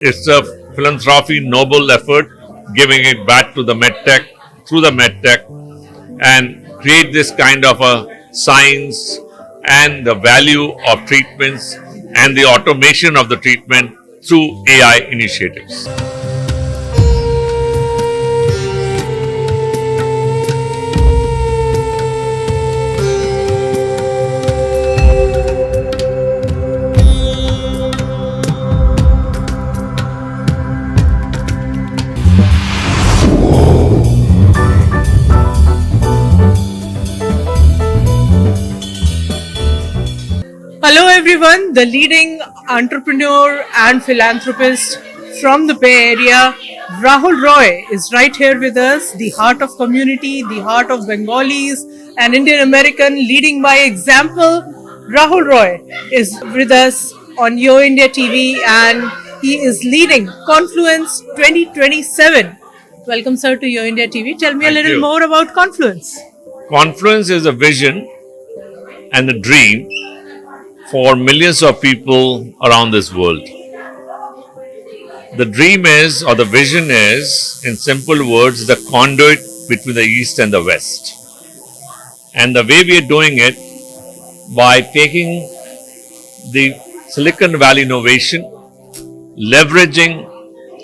It's a philanthropy noble effort, giving it back to the medtech through the medtech and create this kind of a science and the value of treatments and the automation of the treatment through AI initiatives. Hello, everyone. The leading entrepreneur and philanthropist from the Bay Area, Rahul Roy, is right here with us. The heart of community, the heart of Bengalis, an Indian American leading by example. Rahul Roy is with us on Yo India TV and he is leading Confluence 2027. Welcome, sir, to Yo India TV. Tell me a Thank little you. more about Confluence. Confluence is a vision and a dream for millions of people around this world. The dream is, or the vision is, in simple words, the conduit between the East and the West. And the way we are doing it, by taking the Silicon Valley innovation, leveraging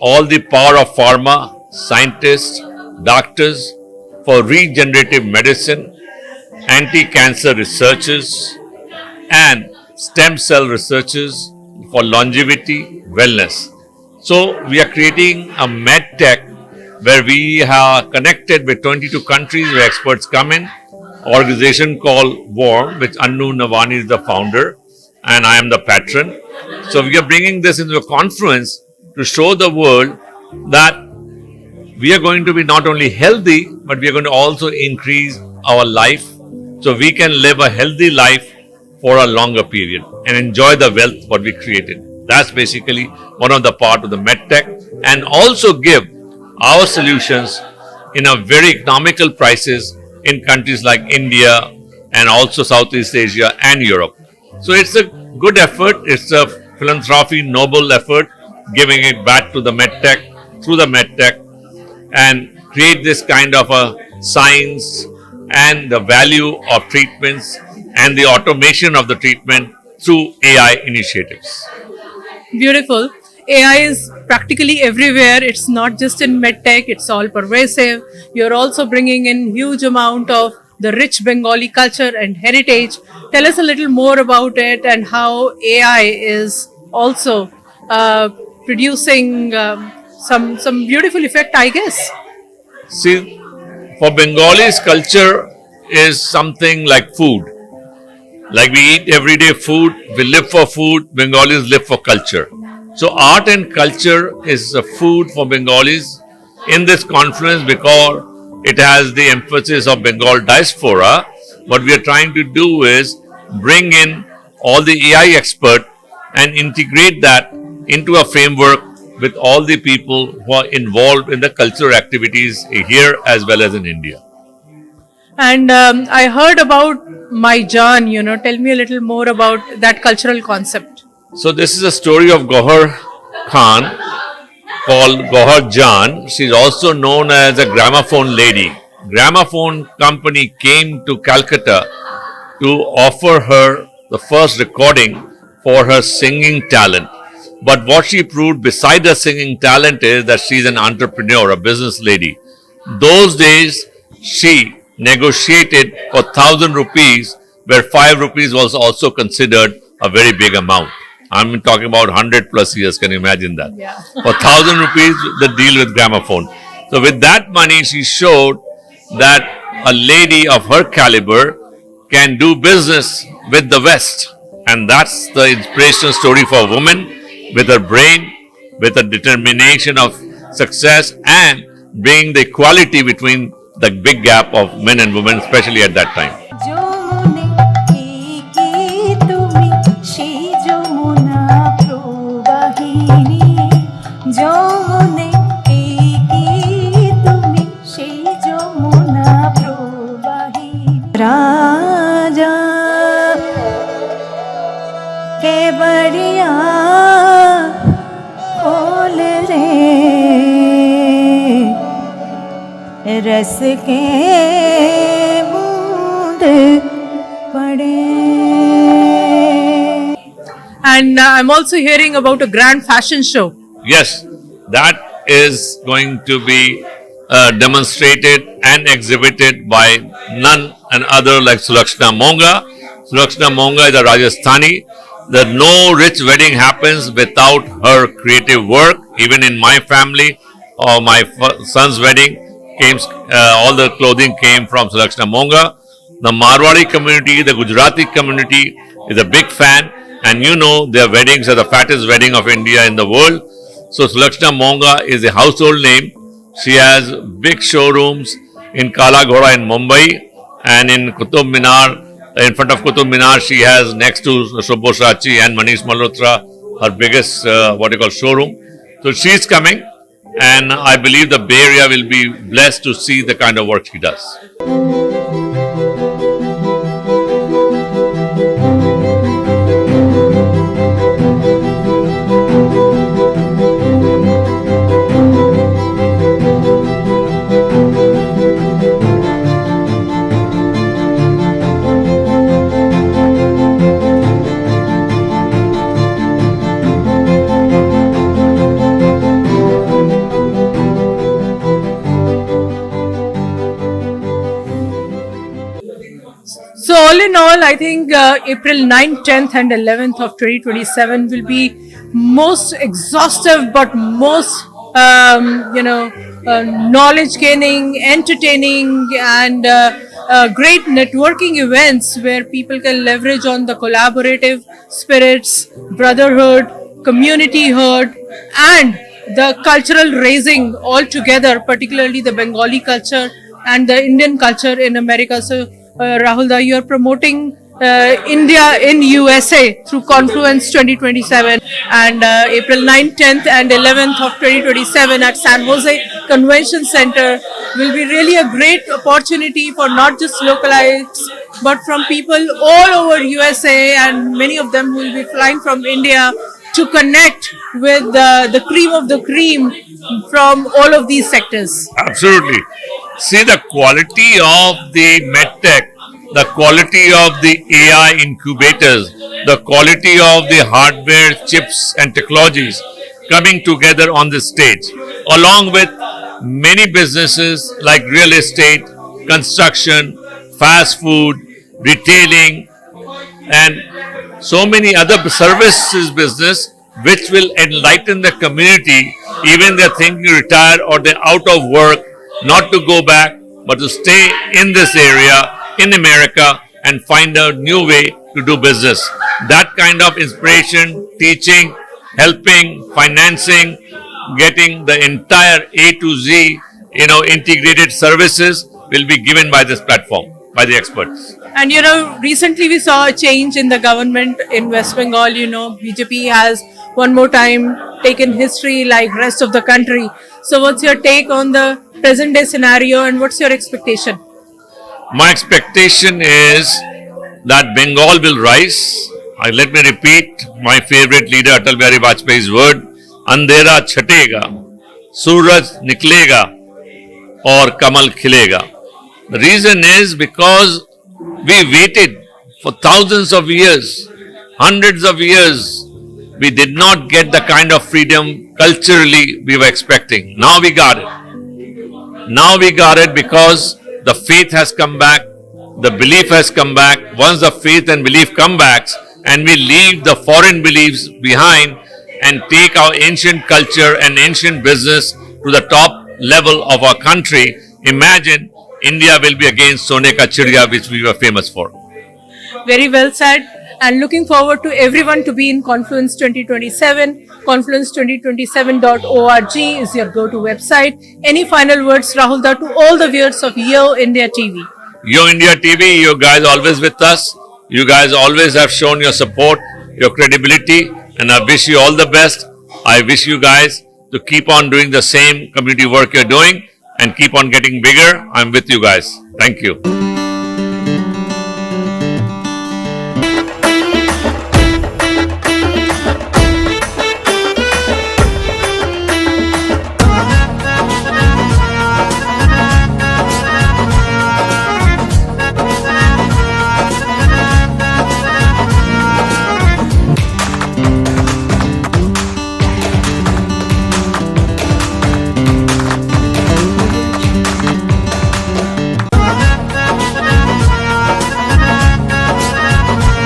all the power of pharma, scientists, doctors for regenerative medicine, anti-cancer researchers, and stem cell researchers for longevity, wellness. So we are creating a med tech where we are connected with 22 countries where experts come in. Organization called WARM, which Annu Navani is the founder, and I am the patron. So we are bringing this into a conference to show the world that we are going to be not only healthy, but we are going to also increase our life so we can live a healthy life for a longer period and enjoy the wealth what we created. That's basically one of the part of the medtech, and also give our solutions in a very economical prices in countries like India and also Southeast Asia and Europe. So it's a good effort. It's a philanthropy noble effort, giving it back to the medtech through the medtech and create this kind of a science and the value of treatments and the automation of the treatment through AI initiatives. Beautiful. AI is practically everywhere. It's not just in medtech, it's all pervasive. You're also bringing in huge amount of the rich Bengali culture and heritage. Tell us a little more about it and how AI is also producing some beautiful effect, I guess. See, for Bengalis, culture is something like food. Like we eat everyday food, we live for food, Bengalis live for culture. So art and culture is a food for Bengalis in this conference because it has the emphasis of Bengal diaspora. What we are trying to do is bring in all the AI expert and integrate that into a framework with all the people who are involved in the cultural activities here as well as in India. And I heard about My Jaan, tell me a little more about that cultural concept. So this is a story of Gohar Khan called Gohar Jan. She is also known as a gramophone lady. Gramophone company came to Calcutta to offer her the first recording for her singing talent. But what she proved beside her singing talent is that she is an entrepreneur, a business lady. Those days, she negotiated for 1,000 rupees, where 5 rupees was also considered a very big amount. I'm talking about 100 plus years, can you imagine that? Yeah. For 1,000 rupees, the deal with gramophone. So with that money, she showed that a lady of her caliber can do business with the West. And that's the inspirational story for a woman with her brain, with a determination of success and bringing the equality between the big gap of men and women, especially at that time. राजा के बढ़िया रे रस के बूंद पड़े. And I'm also hearing about a grand fashion show. Yes, that is going to be demonstrated and exhibited by none and other like Sulakshana Monga. Sulakshana Monga is a Rajasthani. That no rich wedding happens without her creative work. Even in my family or my son's wedding, all the clothing came from Sulakshana Monga. The Marwari community, the Gujarati community is a big fan, and you know their weddings are the fattest wedding of India in the world. So Sulakshana Monga is a household name. She has big showrooms in Kala Ghoda in Mumbai and in Qutub Minar. In front of Qutub Minar, she has next to Subhoshachi and Manish Malhotra her biggest showroom. So she's coming, and I believe the Bay Area will be blessed to see the kind of work she does. So all in all, I think April 9th, 10th and 11th of 2027 will be most exhaustive but most, knowledge gaining, entertaining and great networking events where people can leverage on the collaborative spirits, brotherhood, community hood and the cultural raising all together, particularly the Bengali culture and the Indian culture in America. So Rahul Da, you are promoting India in USA through Confluence 2027 and April 9th, 10th and 11th of 2027 at San Jose Convention Center will be really a great opportunity for not just localites but from people all over USA, and many of them will be flying from India to connect with the cream of the cream from all of these sectors. Absolutely. See the quality of the medtech, the quality of the AI incubators, the quality of the hardware, chips and technologies coming together on this stage, along with many businesses like real estate, construction, fast food, retailing, and so many other services business which will enlighten the community, even they're thinking to retire or they're out of work, not to go back, but to stay in this area, in America, and find a new way to do business. That kind of inspiration, teaching, helping, financing, getting the entire A to Z, integrated services will be given by this platform, by the experts. And recently we saw a change in the government in West Bengal. BJP has one more time taken history like rest of the country. So what's your take on the present day scenario and what's your expectation? My expectation is that Bengal will rise. Let me repeat my favorite leader Atal Bihari Vajpayee's word, Andhera chhatega, Suraj niklega or Kamal khilega. The reason is because we waited for thousands of years, hundreds of years. We did not get the kind of freedom culturally we were expecting. Now we got it. Now we got it because the faith has come back, the belief has come back. Once the faith and belief come back and we leave the foreign beliefs behind and take our ancient culture and ancient business to the top level of our country, imagine India will be again Sone Ka Chidiya, which we were famous for. Very well said. And looking forward to everyone to be in Confluence 2027. Confluence2027.org is your go-to website. Any final words, Rahul Da, to all the viewers of Yo India TV? Yo India TV, you guys always with us. You guys always have shown your support, your credibility, and I wish you all the best. I wish you guys to keep on doing the same community work you're doing and keep on getting bigger. I'm with you guys. Thank you.